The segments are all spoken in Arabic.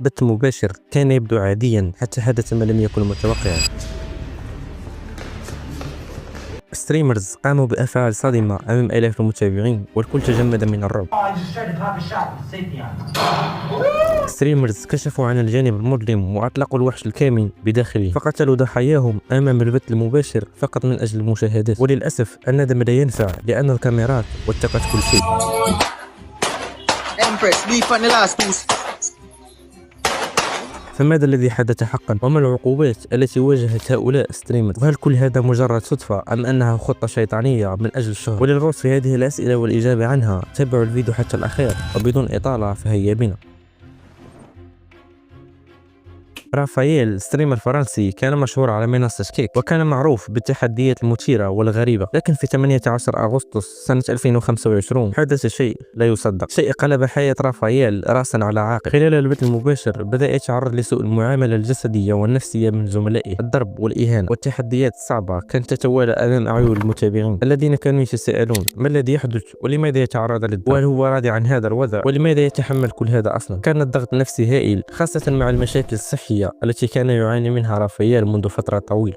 بث مباشر كان يبدو عاديا حتى حدث ما لم يكن متوقعا. ستريمرز قاموا بأفعال صادمة أمام آلاف المتابعين والكل تجمد من الرعب. ستريمرز كشفوا عن الجانب المظلم وأطلقوا الوحش الكامن بداخله، فقتلوا ضحاياهم أمام البث المباشر فقط من أجل المشاهدات. وللأسف الندم لا ينفع لأن الكاميرات وثقت كل شيء. فماذا الذي حدث حقا؟ وما العقوبات التي واجهت هؤلاء ستريمرز؟ وهل كل هذا مجرد صدفة أم أنها خطة شيطانية من أجل الشهرة؟ وللغوص في هذه الأسئلة والإجابة عنها تابعوا الفيديو حتى الأخير، وبدون إطالة فهيا بنا. رافائيل ستريمر فرنسي كان مشهور على منصة كيك وكان معروف بالتحديات المثيرة والغريبة، لكن في 18 أغسطس سنة 2025 حدث شيء لا يصدق، شيء قلب حياة رافائيل رأسا على عقب. خلال البث المباشر بدأ يتعرض لسوء المعاملة الجسدية والنفسية من زملائه، الضرب والإهانة والتحديات الصعبة كانت تتوالى أمام أعين المتابعين الذين كانوا يتساءلون ما الذي يحدث ولماذا يتعرض للضرب، وهل هو راضي عن هذا الوضع ولماذا يتحمل كل هذا أصلا. كان الضغط النفسي هائل خاصة مع المشاكل الصحية التي كان يعاني منها رافائيل منذ فترة طويلة.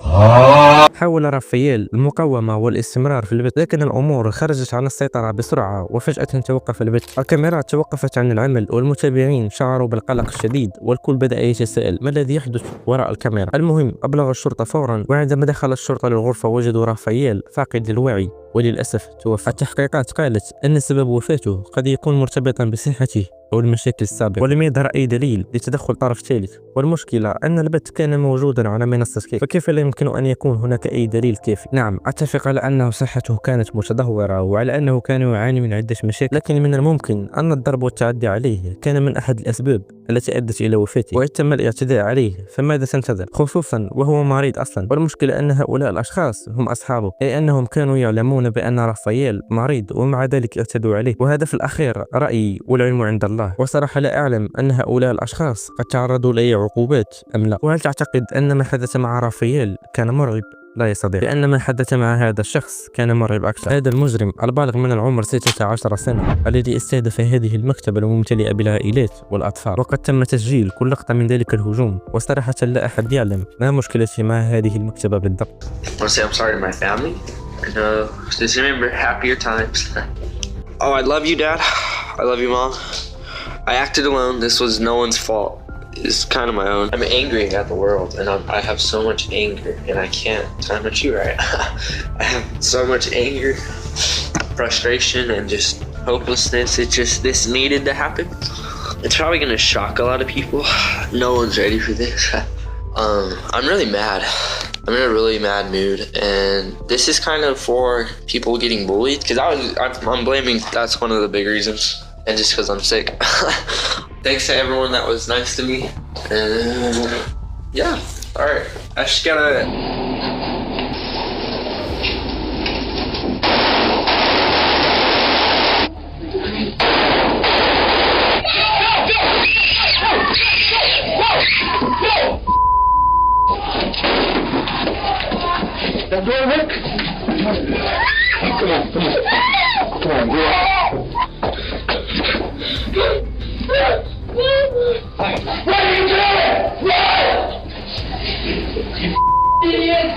حاول رافائيل المقاومة والاستمرار في البث، لكن الأمور خرجت عن السيطرة بسرعة وفجأة توقف البث. الكاميرات توقفت عن العمل والمتابعين شعروا بالقلق الشديد والكل بدأ يتساءل ما الذي يحدث وراء الكاميرا. المهم أبلغ الشرطة فورا، وعندما دخل الشرطة للغرفة وجدوا رافائيل فاقد للوعي وللأسف توفى. التحقيقات قالت أن سبب وفاته قد يكون مرتبطا بصحته أو المشاكل السابقة ولم يظهر أي دليل لتدخل طرف ثالث. والمشكلة أن البث كان موجودا على منصة كيك، فكيف لا يمكن أن يكون هناك أي دليل كافي؟ نعم أتفق على أنه صحته كانت متدهورة وعلى أنه كان يعاني من عدة مشاكل، لكن من الممكن أن الضرب والتعدي عليه كان من أحد الأسباب التي أدت إلى وفاته، وإذا تم الاعتداء عليه فماذا تنتظر؟ خصوصا وهو مريض أصلا. والمشكلة أن هؤلاء الأشخاص هم أصحابه، أي أنهم كانوا يعلمون بأن رافائيل مريض ومع ذلك اعتدوا عليه. وهذا في الأخير رأيي والعلم عند الله، وصراحة لا أعلم أن هؤلاء الأشخاص قد تعرضوا لأي عقوبات أم لا. وهل تعتقد أن ما حدث مع رافائيل كان مرعب؟ لا يا صديقي، لأن ما حدث مع هذا الشخص كان مرعب أكثر. هذا المجرم البالغ من العمر 16 سنة الذي استهدف هذه المكتبة الممتلئة بالعائلات والأطفال، وقد تم تسجيل كل لقطة من ذلك الهجوم، وصراحة لا أحد يعلم ما مشكلتي مع هذه المكتبة بالضبط. Oh, I love you, Dad. I love you, Mom. I acted alone. This was no one's fault. It's kind of my own. I'm angry at the world, and I have so much anger, and I can't time at you right. I have so much anger, frustration, and just hopelessness. This needed to happen. It's probably gonna shock a lot of people. No one's ready for this. I'm really mad. I'm in a really mad mood, and this is kind of for people getting bullied, because I'm blaming that's one of the big reasons, and just because I'm sick. Thanks to everyone that was nice to me, and yeah, all right, I just gotta. That door work? Come on, go out. What are you doing? Run! You idiot!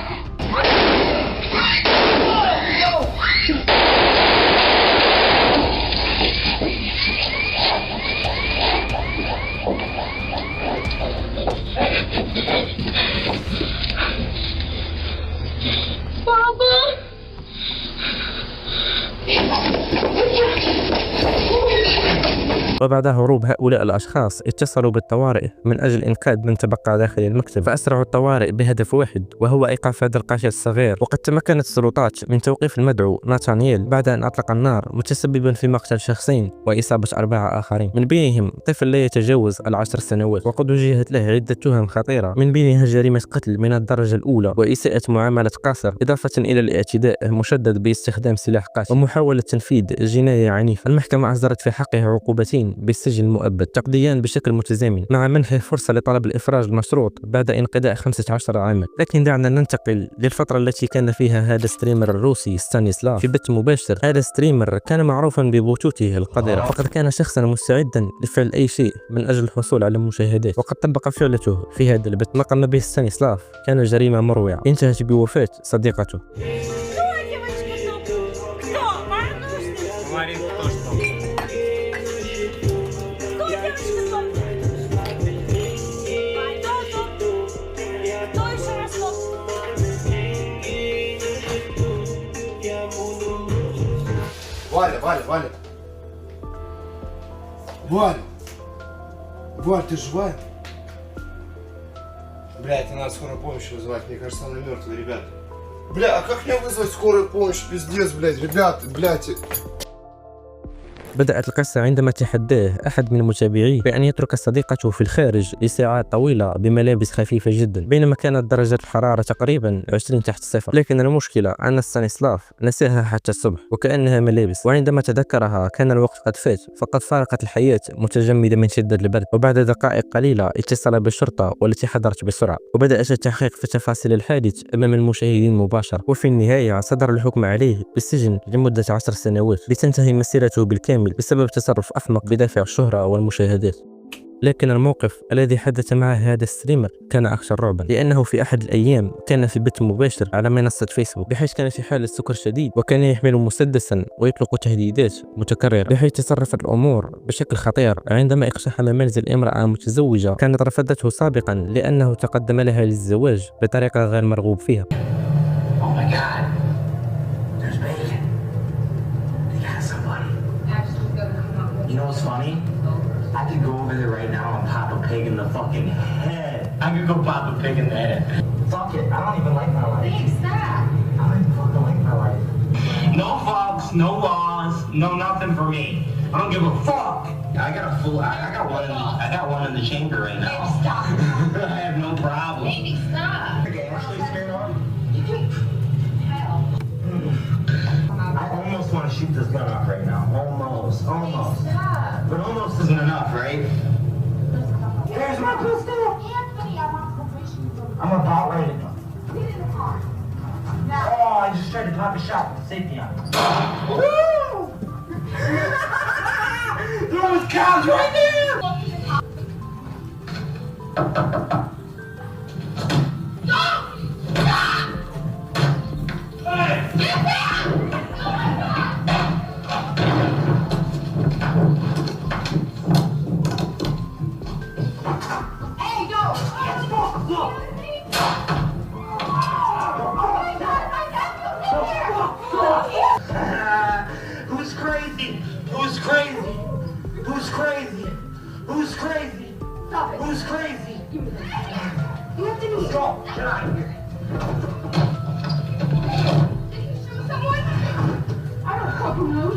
وبعد هروب هؤلاء الأشخاص اتصلوا بالطوارئ من أجل إنقاذ من تبقى داخل المكتب، فأسرعوا الطوارئ بهدف واحد وهو إيقاف هذا القاتل الصغير. وقد تمكنت السلطات من توقيف المدعو ناتانييل بعد أن أطلق النار متسببا في مقتل شخصين وإصابة 4 آخرين، من بينهم طفل لا يتجاوز 10 سنوات، وقد وجهت له عدة تهم خطيرة من بينها جريمة قتل من الدرجة الأولى وإساءة معاملة قاصر، إضافة إلى الاعتداء المشدد باستخدام سلاح قاتل ومحاولة تنفيذ جناية عنيفة. المحكمة أصدرت في حقه عقوبتين سنين بالسجن المؤبد تقضيان بشكل متزامن مع منحه فرصة لطلب الإفراج المشروط بعد انقضاء 15 عاما. لكن دعنا ننتقل للفترة التي كان فيها هذا الستريمر الروسي ستانيسلاف في بث مباشر. هذا الستريمر كان معروفا ببثوثه القذرة، فقد كان شخصا مستعدا لفعل أي شيء من أجل الحصول على مشاهدات، وقد طبق فعلته في هذا البث. ما قام به ستانيسلاف كان جريمة مروعة انتهت بوفاة صديقته. Валя. Валь, ты жива? Блядь, надо скорую помощь вызывать, мне кажется, она мертвая, ребят. Бля, а как мне вызвать скорую помощь? Пиздец, блядь, ребят, блядь. بدأت القصة عندما تحداه أحد من متابعيه بأن يترك صديقته في الخارج لساعات طويلة بملابس خفيفة جدا بينما كانت درجة الحرارة تقريبا 20 تحت الصفر. لكن المشكلة أن ستانيسلاف نساها حتى الصبح وكأنها ملابس، وعندما تذكرها كان الوقت قد فات، فقد فارقت الحياة متجمدة من شدة البرد. وبعد دقائق قليلة اتصل بالشرطة والتي حضرت بسرعة، وبدأت التحقيق في تفاصيل الحادث أمام المشاهدين مباشرة. وفي النهاية صدر الحكم عليه بالسجن لمدة 10 سنوات لتنتهي مسيرته بالكامل بسبب تصرف أحمق بدافع الشهرة والمشاهدات. لكن الموقف الذي حدث مع هذا الستريمر كان أكثر رعبا، لأنه في أحد الأيام كان في بث مباشر على منصة فيسبوك بحيث كان في حالة سكر شديد، وكان يحمل مسدسا ويطلق تهديدات متكررة، بحيث تصرفت الأمور بشكل خطير عندما اقتحم منزل امرأة متزوجة كانت رفضته سابقا لأنه تقدم لها للزواج بطريقة غير مرغوب فيها. You know what's funny? I could go over there right now and pop a pig in the fucking head. I could go pop a pig in the head. Fuck it, I don't even like my life. Thanks, stop. I don't even fucking like my life. No fucks, no laws, no nothing for me. I don't give a fuck. I got one in the chamber right now. Baby, stop. I have no problem. Baby, stop. Okay, actually scared off. Hell. I almost want to shoot this gun off right now. Almost. Stop. But almost isn't enough, right? Here's my pistol. Anthony, I want confirmation. I'm about ready to. Get in the car. Now. Oh, I just tried to pop a shot with safety on. Woo! There was cows right there! Look in the car. Hey, yo! Who's crazy? Who's crazy? Who's crazy? Who's crazy? Stop it. Who's crazy? Anthony! Go! Get out of here! Did you shoot someone? I don't fucking know.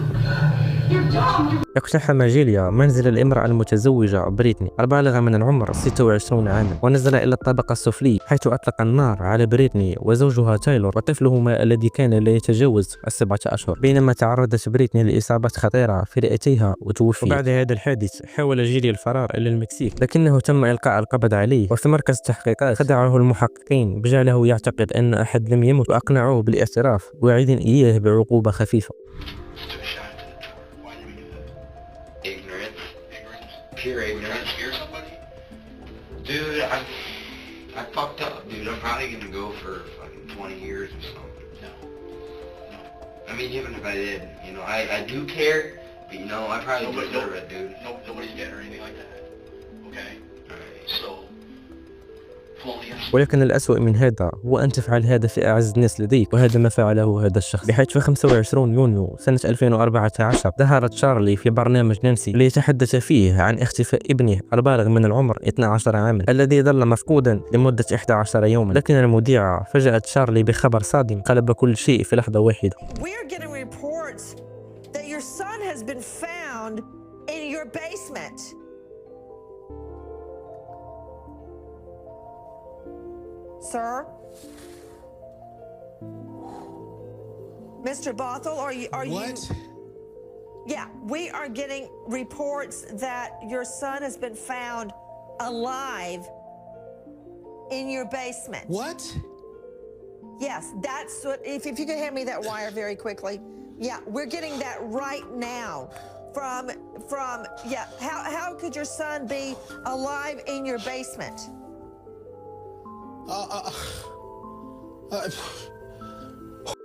You're dumb. You're اقتحم جيليا منزل الامرأة المتزوجة بريتني البالغة من العمر 26 عاما، ونزل إلى الطابق السفلي حيث أطلق النار على بريتني وزوجها تايلور وطفلهما الذي كان لا يتجاوز 7 أشهر، بينما تعرضت بريتني لإصابات خطيرة في رئتيها وتوفيت. وبعد هذا الحادث حاول جيليا الفرار إلى المكسيك، لكنه تم إلقاء القبض عليه، وفي مركز التحقيقات خدعه المحققين بجعله يعتقد أن أحد لم يمت وأقنعوه بالاعتراف واعدين إياه بعقوبة خفيفة. Pure ignorance. Scare somebody? Dude, I fucked up, dude. I'm probably gonna go for fucking 20 years or something. No. I mean, even if I did, you know, I do care, but you know, I probably deserve it, dude. Nobody's dead or anything like that. Okay? Alright. So, fully ولكن الأسوأ من هذا هو أن تفعل هذا في أعز الناس لديك، وهذا ما فعله هذا الشخص، بحيث في 25 يونيو سنة 2014 ظهر تشارلي في برنامج نانسي ليتحدث فيه عن اختفاء ابنه البالغ من العمر 12 عاما الذي ظل مفقودا لمدة 11 يوما. لكن المذيعة فاجأت تشارلي بخبر صادم قلب كل شيء في لحظة واحدة. We're getting reports that your son has been found in your basement. Sir? Mr. Bothell, are you... What? Yeah, we are getting reports that your son has been found alive in your basement. What? Yes, that's what, if you could hand me that wire very quickly. Yeah, we're getting that right now from yeah, how could your son be alive in your basement?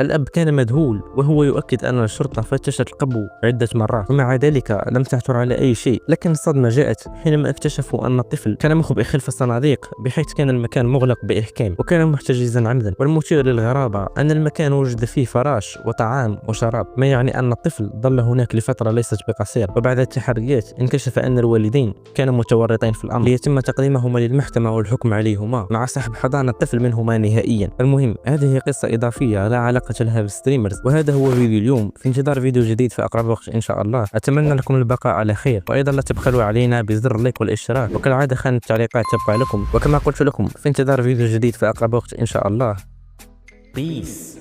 الأب كان مذهول وهو يؤكد أن الشرطة فتشت القبو عدة مرات ومع ذلك لم تعثر على أي شيء، لكن الصدمة جاءت حينما اكتشفوا أن الطفل كان مخبئ خلف الصناديق بحيث كان المكان مغلق بإحكام وكان محتجزا عمدا. والمثير للغرابة أن المكان وجد فيه فراش وطعام وشراب، ما يعني أن الطفل ظل هناك لفترة ليست بقصيرة. وبعد التحريات انكشف أن الوالدين كانوا متورطين في الأمر ليتم تقديمهما للمحكمة والحكم عليهما مع سحب حضانة الطفل منهما نهائيا. المهم هذه قصة إضافية لا علاقة لها بالستريمرز، وهذا هو فيديو اليوم. في انتظار فيديو جديد في أقرب وقت إن شاء الله. أتمنى لكم البقاء على خير، وأيضا لا تبخلوا علينا بزر اللايك والاشتراك، وكالعادة خانة التعليقات تبقى لكم، وكما قلت لكم في انتظار فيديو جديد في أقرب وقت إن شاء الله. Peace.